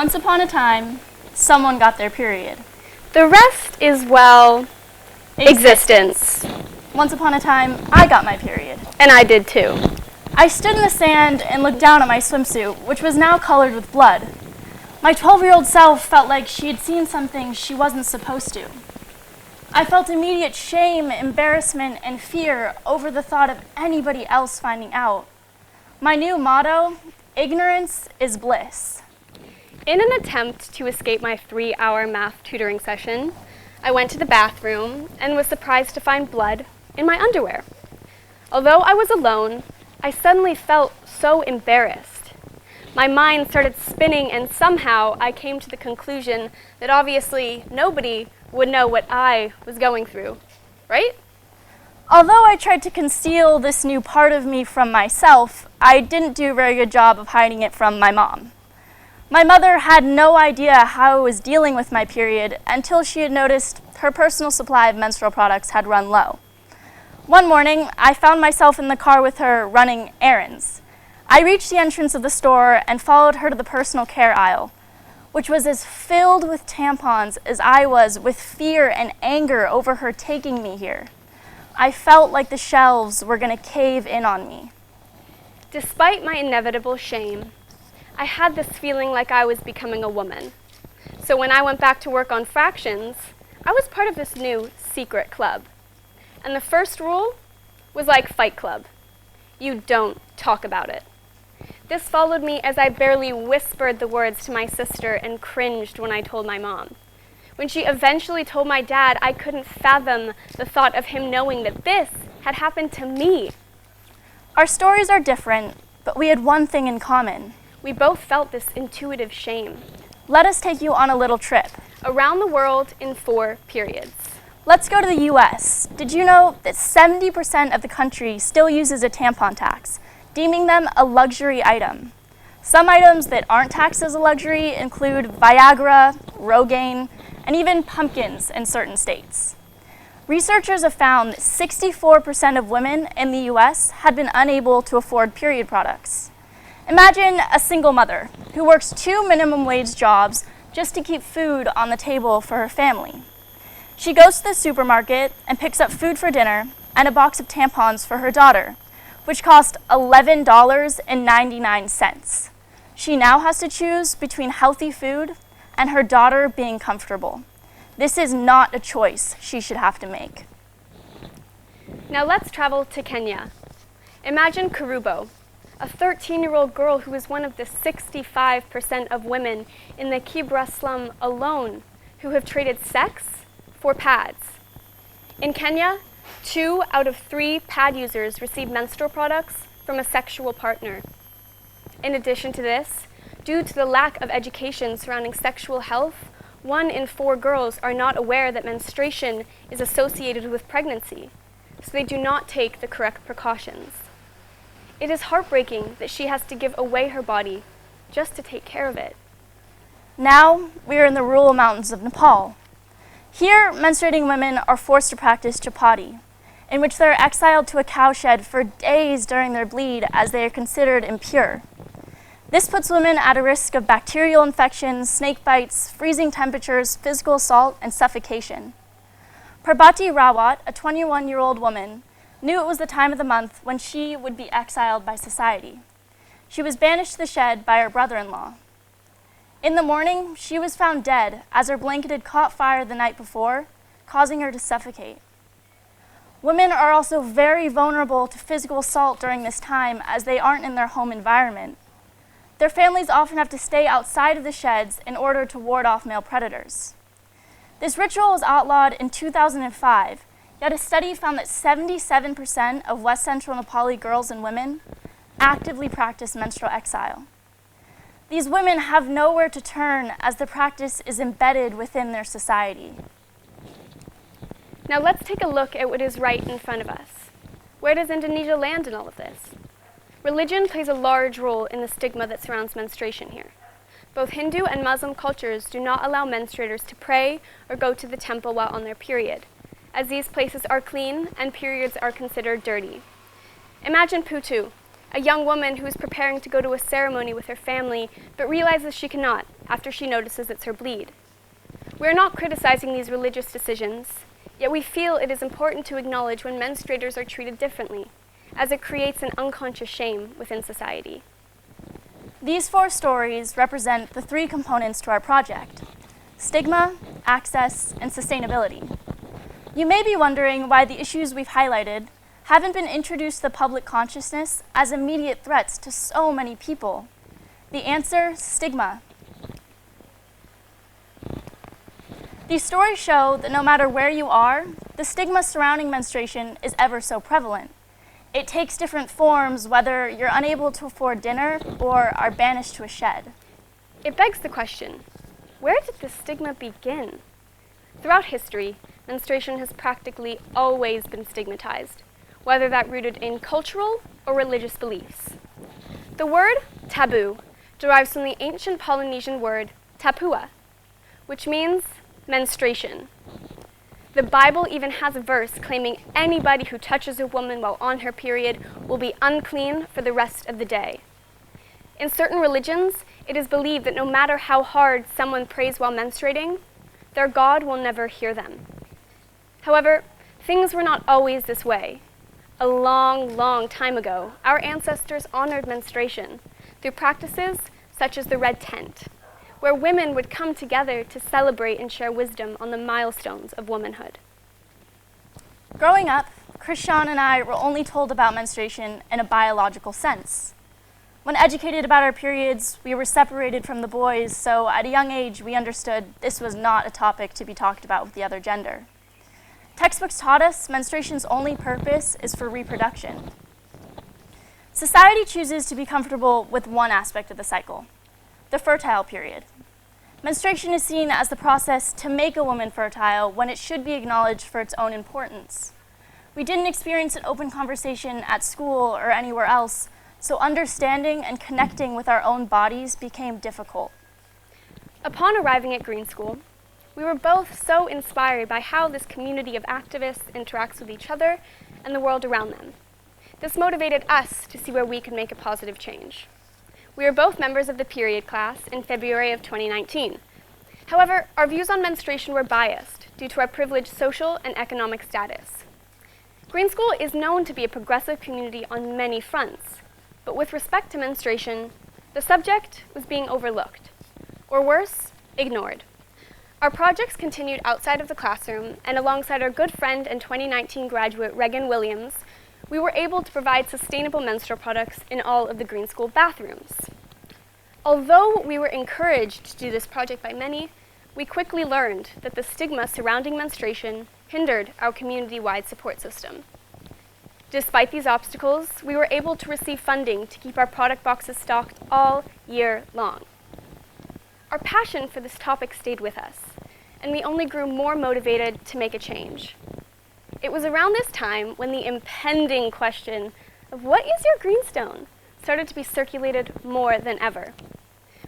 Once upon a time, someone got their period. The rest is, well, existence. Once upon a time, I got my period. And I did too. I stood in the sand and looked down at my swimsuit, which was now colored with blood. My 12-year-old self felt like she had seen something she wasn't supposed to. I felt immediate shame, embarrassment, and fear over the thought of anybody else finding out. My new motto, ignorance is bliss. In an attempt to escape my 3-hour math tutoring session, I went to the bathroom and was surprised to find blood in my underwear. Although I was alone, I suddenly felt so embarrassed. My mind started spinning, and somehow I came to the conclusion that obviously nobody would know what I was going through, right? Although I tried to conceal this new part of me from myself, I didn't do a very good job of hiding it from my mom. My mother had no idea how I was dealing with my period until she had noticed her personal supply of menstrual products had run low. One morning, I found myself in the car with her running errands. I reached the entrance of the store and followed her to the personal care aisle, which was as filled with tampons as I was with fear and anger over her taking me here. I felt like the shelves were going to cave in on me. Despite my inevitable shame, I had this feeling like I was becoming a woman. So when I went back to work on fractions, I was part of this new secret club. And the first rule was like Fight Club. You don't talk about it. This followed me as I barely whispered the words to my sister and cringed when I told my mom. When she eventually told my dad, I couldn't fathom the thought of him knowing that this had happened to me. Our stories are different, but we had one thing in common. We both felt this intuitive shame. Let us take you on a little trip. Around the world in 4 periods. Let's go to the US. Did you know that 70% of the country still uses a tampon tax, deeming them a luxury item? Some items that aren't taxed as a luxury include Viagra, Rogaine, and even pumpkins in certain states. Researchers have found that 64% of women in the US had been unable to afford period products. Imagine a single mother who works 2 minimum wage jobs just to keep food on the table for her family. She goes to the supermarket and picks up food for dinner and a box of tampons for her daughter, which cost $11.99. She now has to choose between healthy food and her daughter being comfortable. This is not a choice she should have to make. Now let's travel to Kenya. Imagine Karubo, a 13-year-old girl who is one of the 65% of women in the Kibra slum alone who have traded sex for pads. In Kenya, 2 out of 3 pad users receive menstrual products from a sexual partner. In addition to this, due to the lack of education surrounding sexual health, 1 in 4 girls are not aware that menstruation is associated with pregnancy, so they do not take the correct precautions. It is heartbreaking that she has to give away her body just to take care of it. Now, we are in the rural mountains of Nepal. Here, menstruating women are forced to practice chapati, in which they are exiled to a cowshed for days during their bleed as they are considered impure. This puts women at a risk of bacterial infections, snake bites, freezing temperatures, physical assault, and suffocation. Parbati Rawat, a 21-year-old woman, knew it was the time of the month when she would be exiled by society. She was banished to the shed by her brother-in-law. In the morning, she was found dead as her blanket had caught fire the night before, causing her to suffocate. Women are also very vulnerable to physical assault during this time as they aren't in their home environment. Their families often have to stay outside of the sheds in order to ward off male predators. This ritual was outlawed in 2005, yet a study found that 77% of West Central Nepali girls and women actively practice menstrual exile. These women have nowhere to turn as the practice is embedded within their society. Now let's take a look at what is right in front of us. Where does Indonesia land in all of this? Religion plays a large role in the stigma that surrounds menstruation here. Both Hindu and Muslim cultures do not allow menstruators to pray or go to the temple while on their period, as these places are clean and periods are considered dirty. Imagine Putu, a young woman who is preparing to go to a ceremony with her family but realizes she cannot after she notices it's her bleed. We are not criticizing these religious decisions, yet we feel it is important to acknowledge when menstruators are treated differently, as it creates an unconscious shame within society. These 4 stories represent the 3 components to our project: stigma, access, and sustainability. You may be wondering why the issues we've highlighted haven't been introduced to the public consciousness as immediate threats to so many people. The answer: stigma. These stories show that no matter where you are, the stigma surrounding menstruation is ever so prevalent. It takes different forms whether you're unable to afford dinner or are banished to a shed. It begs the question, where did this stigma begin? Throughout history, menstruation has practically always been stigmatized, whether that rooted in cultural or religious beliefs. The word taboo derives from the ancient Polynesian word tapua, which means menstruation. The Bible even has a verse claiming anybody who touches a woman while on her period will be unclean for the rest of the day. In certain religions, it is believed that no matter how hard someone prays while menstruating, their God will never hear them. However, things were not always this way. A long, long time ago, our ancestors honored menstruation through practices such as the red tent, where women would come together to celebrate and share wisdom on the milestones of womanhood. Growing up, Christiana and I were only told about menstruation in a biological sense. When educated about our periods, we were separated from the boys, so at a young age, we understood this was not a topic to be talked about with the other gender. Textbooks taught us menstruation's only purpose is for reproduction. Society chooses to be comfortable with one aspect of the cycle: the fertile period. Menstruation is seen as the process to make a woman fertile when it should be acknowledged for its own importance. We didn't experience an open conversation at school or anywhere else, so understanding and connecting with our own bodies became difficult. Upon arriving at Green School, we were both so inspired by how this community of activists interacts with each other and the world around them. This motivated us to see where we could make a positive change. We were both members of the period class in February of 2019. However, our views on menstruation were biased due to our privileged social and economic status. Green School is known to be a progressive community on many fronts, but with respect to menstruation, the subject was being overlooked, or worse, ignored. Our projects continued outside of the classroom, and alongside our good friend and 2019 graduate Regan Williams, we were able to provide sustainable menstrual products in all of the Green School bathrooms. Although we were encouraged to do this project by many, we quickly learned that the stigma surrounding menstruation hindered our community-wide support system. Despite these obstacles, we were able to receive funding to keep our product boxes stocked all year long. Our passion for this topic stayed with us, and we only grew more motivated to make a change. It was around this time when the impending question of what is your greenstone started to be circulated more than ever.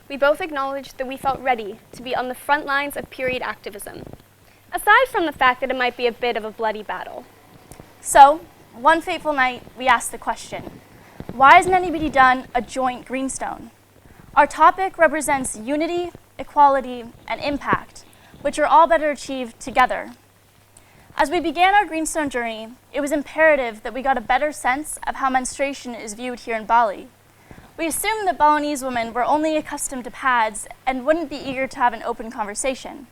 We both acknowledged that we felt ready to be on the front lines of period activism, aside from the fact that it might be a bit of a bloody battle. So, one fateful night, we asked the question, why hasn't anybody done a joint greenstone? Our topic represents unity, equality, and impact, which are all better achieved together. As we began our greenstone journey, it was imperative that we got a better sense of how menstruation is viewed here in Bali. We assumed that Balinese women were only accustomed to pads and wouldn't be eager to have an open conversation.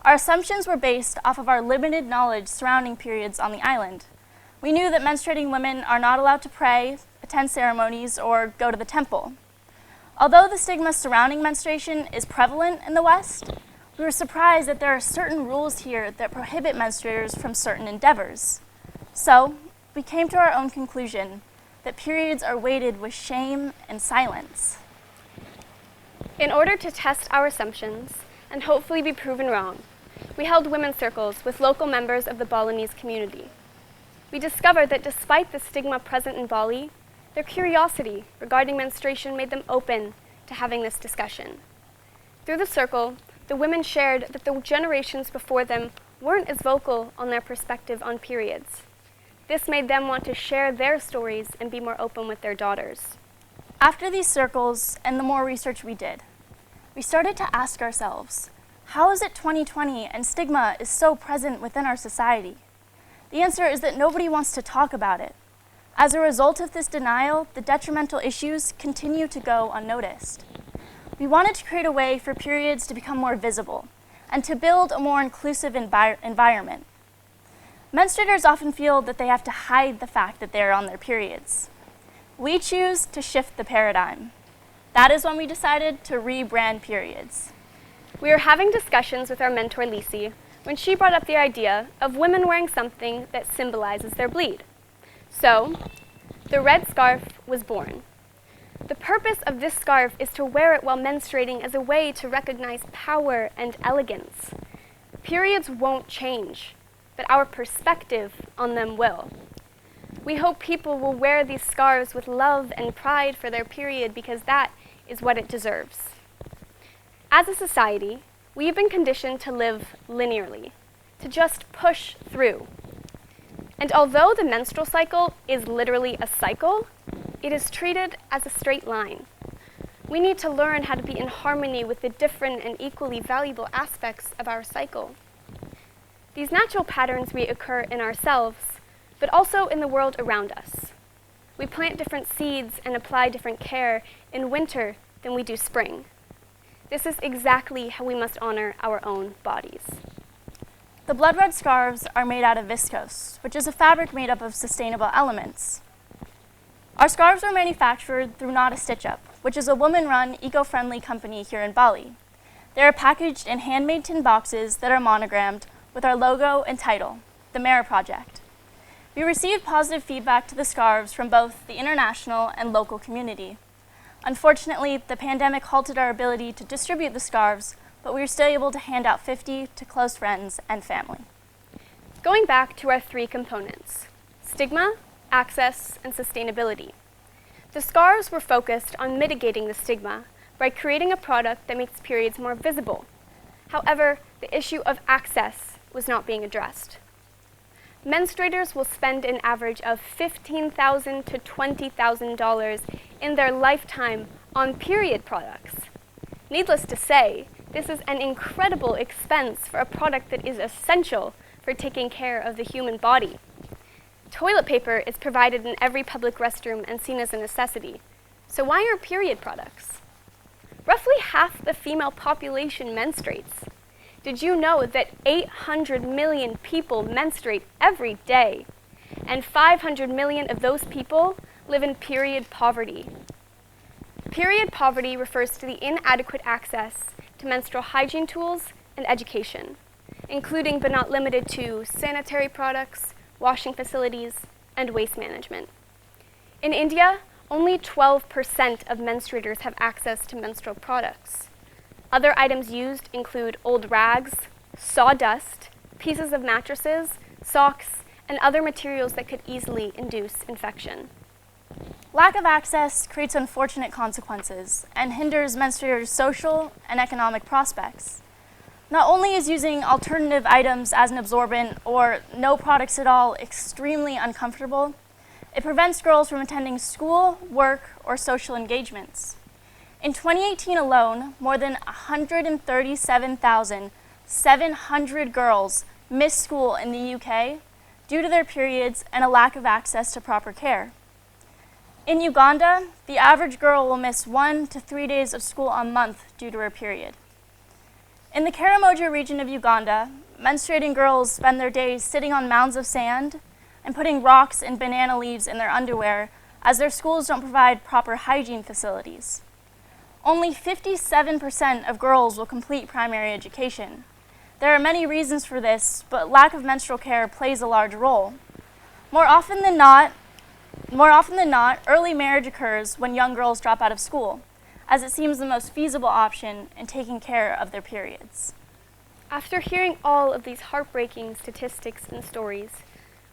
Our assumptions were based off of our limited knowledge surrounding periods on the island. We knew that menstruating women are not allowed to pray, attend ceremonies, or go to the temple. Although the stigma surrounding menstruation is prevalent in the West, we were surprised that there are certain rules here that prohibit menstruators from certain endeavors. So, we came to our own conclusion that periods are weighted with shame and silence. In order to test our assumptions and hopefully be proven wrong, we held women's circles with local members of the Balinese community. We discovered that despite the stigma present in Bali, their curiosity regarding menstruation made them open to having this discussion. Through the circle, the women shared that the generations before them weren't as vocal on their perspective on periods. This made them want to share their stories and be more open with their daughters. After these circles and the more research we did, we started to ask ourselves, how is it 2020 and stigma is so present within our society? The answer is that nobody wants to talk about it. As a result of this denial, the detrimental issues continue to go unnoticed. We wanted to create a way for periods to become more visible and to build a more inclusive environment. Menstruators often feel that they have to hide the fact that they are on their periods. We choose to shift the paradigm. That is when we decided to rebrand periods. We were having discussions with our mentor, Lisi, when she brought up the idea of women wearing something that symbolizes their bleed. So, the red scarf was born. The purpose of this scarf is to wear it while menstruating as a way to recognize power and elegance. Periods won't change, but our perspective on them will. We hope people will wear these scarves with love and pride for their period because that is what it deserves. As a society, we have been conditioned to live linearly, to just push through. And although the menstrual cycle is literally a cycle, it is treated as a straight line. We need to learn how to be in harmony with the different and equally valuable aspects of our cycle. These natural patterns reoccur in ourselves, but also in the world around us. We plant different seeds and apply different care in winter than we do spring. This is exactly how we must honor our own bodies. The blood red scarves are made out of viscose, which is a fabric made up of sustainable elements. Our scarves were manufactured through Not a Stitch Up, which is a woman-run, eco-friendly company here in Bali. They are packaged in handmade tin boxes that are monogrammed with our logo and title, the Mara Project. We received positive feedback to the scarves from both the international and local community. Unfortunately, the pandemic halted our ability to distribute the scarves, but we were still able to hand out 50 to close friends and family. Going back to our three components, stigma, access, and sustainability. The scarves were focused on mitigating the stigma by creating a product that makes periods more visible. However, the issue of access was not being addressed. Menstruators will spend an average of $15,000 to $20,000 in their lifetime on period products. Needless to say, this is an incredible expense for a product that is essential for taking care of the human body. Toilet paper is provided in every public restroom and seen as a necessity. So why are period products? Roughly half the female population menstruates. Did you know that 800 million people menstruate every day, and 500 million of those people live in period poverty? Period poverty refers to the inadequate access to menstrual hygiene tools and education, including but not limited to sanitary products, washing facilities, and waste management. In India, only 12% of menstruators have access to menstrual products. Other items used include old rags, sawdust, pieces of mattresses, socks, and other materials that could easily induce infection. Lack of access creates unfortunate consequences and hinders menstruators' social and economic prospects. Not only is using alternative items as an absorbent or no products at all extremely uncomfortable, it prevents girls from attending school, work, or social engagements. In 2018 alone, more than 137,700 girls missed school in the UK due to their periods and a lack of access to proper care. In Uganda, the average girl will miss 1 to 3 days of school a month due to her period. In the Karamoja region of Uganda, menstruating girls spend their days sitting on mounds of sand and putting rocks and banana leaves in their underwear as their schools don't provide proper hygiene facilities. Only 57% of girls will complete primary education. There are many reasons for this, but lack of menstrual care plays a large role. More often than not, early marriage occurs when young girls drop out of school, as it seems the most feasible option in taking care of their periods. After hearing all of these heartbreaking statistics and stories,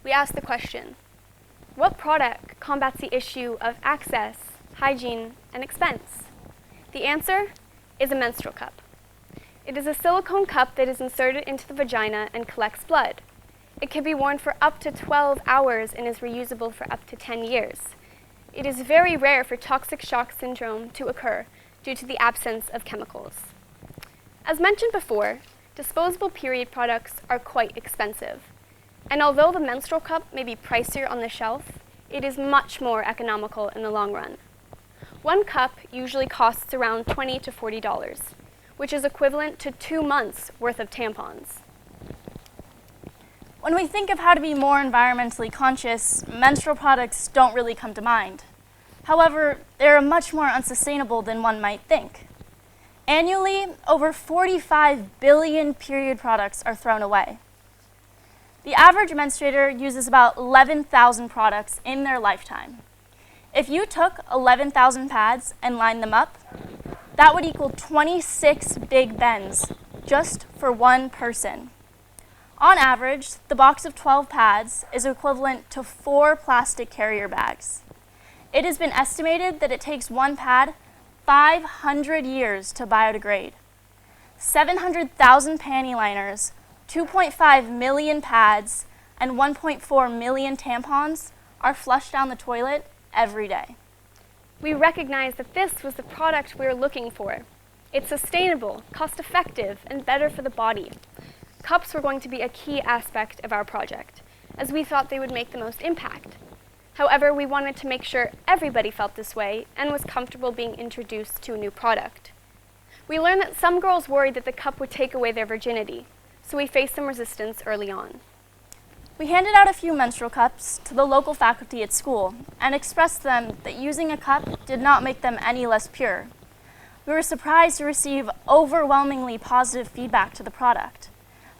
we ask the question, what product combats the issue of access, hygiene, and expense? The answer is a menstrual cup. It is a silicone cup that is inserted into the vagina and collects blood. It can be worn for up to 12 hours and is reusable for up to 10 years. It is very rare for toxic shock syndrome to occur due to the absence of chemicals. As mentioned before, disposable period products are quite expensive. And although the menstrual cup may be pricier on the shelf, it is much more economical in the long run. One cup usually costs around $20 to $40, which is equivalent to 2 months' worth of tampons. When we think of how to be more environmentally conscious, menstrual products don't really come to mind. However, they are much more unsustainable than one might think. Annually, over 45 billion period products are thrown away. The average menstruator uses about 11,000 products in their lifetime. If you took 11,000 pads and lined them up, that would equal 26 Big Bens just for one person. On average, the box of 12 pads is equivalent to 4 plastic carrier bags. It has been estimated that it takes one pad 500 years to biodegrade. 700,000 panty liners, 2.5 million pads, and 1.4 million tampons are flushed down the toilet every day. We recognize that this was the product we were looking for. It's sustainable, cost-effective, and better for the body. Cups were going to be a key aspect of our project, as we thought they would make the most impact. However, we wanted to make sure everybody felt this way and was comfortable being introduced to a new product. We learned that some girls worried that the cup would take away their virginity, so we faced some resistance early on. We handed out a few menstrual cups to the local faculty at school and expressed to them that using a cup did not make them any less pure. We were surprised to receive overwhelmingly positive feedback to the product.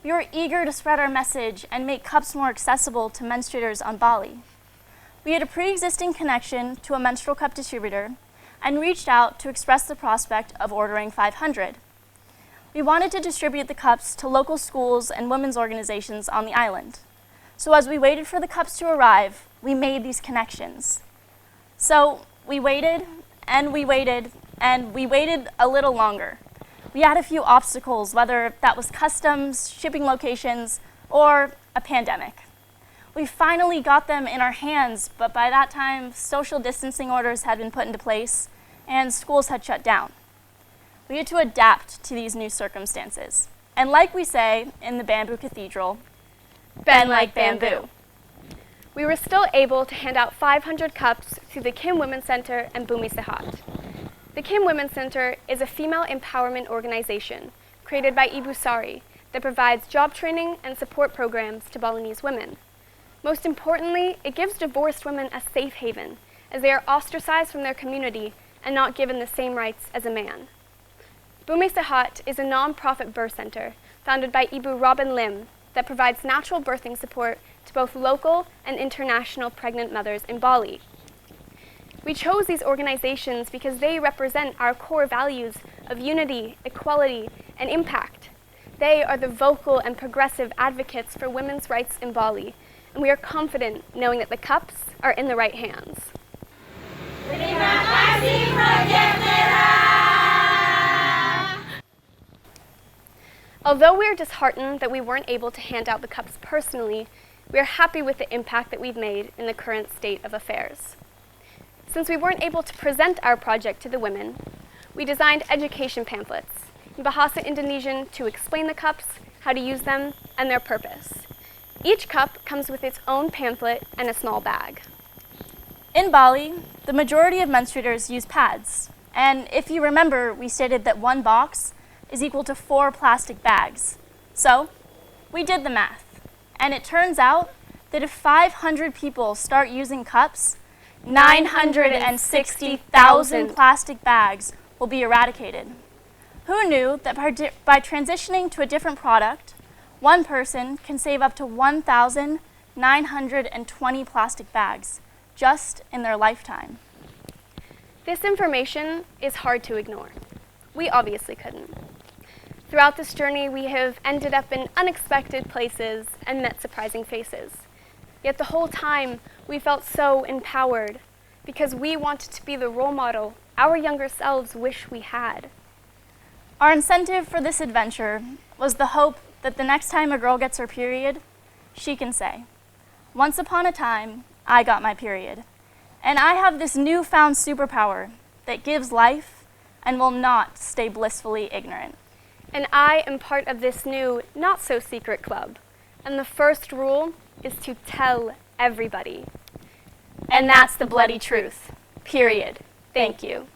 We were eager to spread our message and make cups more accessible to menstruators on Bali. We had a pre-existing connection to a menstrual cup distributor and reached out to express the prospect of ordering 500. We wanted to distribute the cups to local schools and women's organizations on the island. So as we waited for the cups to arrive, we made these connections. So we waited, and we waited, and we waited a little longer. We had a few obstacles, whether that was customs, shipping locations, or a pandemic. We finally got them in our hands, but by that time, social distancing orders had been put into place, and schools had shut down. We had to adapt to these new circumstances. And like we say in the Bamboo Cathedral, bend like bamboo. We were still able to hand out 500 cups through the Kim Women's Center and Bumi Sehat. The Kim Women's Center is a female empowerment organization created by Ibu Sari that provides job training and support programs to Balinese women. Most importantly, it gives divorced women a safe haven, as they are ostracized from their community and not given the same rights as a man. Bumi Sehat is a non-profit birth center founded by Ibu Robin Lim that provides natural birthing support to both local and international pregnant mothers in Bali. We chose these organizations because they represent our core values of unity, equality, and impact. They are the vocal and progressive advocates for women's rights in Bali, and we are confident knowing that the cups are in the right hands. Terima kasih Project Merah! Although we are disheartened that we weren't able to hand out the cups personally, we are happy with the impact that we've made in the current state of affairs. Since we weren't able to present our project to the women, we designed education pamphlets in Bahasa Indonesian to explain the cups, how to use them, and their purpose. Each cup comes with its own pamphlet and a small bag. In Bali, the majority of menstruators use pads. And if you remember, we stated that one box is equal to 4 plastic bags. So we did the math. And it turns out that if 500 people start using cups, 960,000 plastic bags will be eradicated. Who knew that by transitioning to a different product, one person can save up to 1,920 plastic bags just in their lifetime? This information is hard to ignore. We obviously couldn't. Throughout this journey, we have ended up in unexpected places and met surprising faces. Yet the whole time, we felt so empowered because we wanted to be the role model our younger selves wish we had. Our incentive for this adventure was the hope that the next time a girl gets her period, she can say, "Once upon a time, I got my period, and I have this newfound superpower that gives life and will not stay blissfully ignorant." And I am part of this new, not-so-secret club. And the first rule is to tell everybody. And that's the bloody truth. Period. Thank you.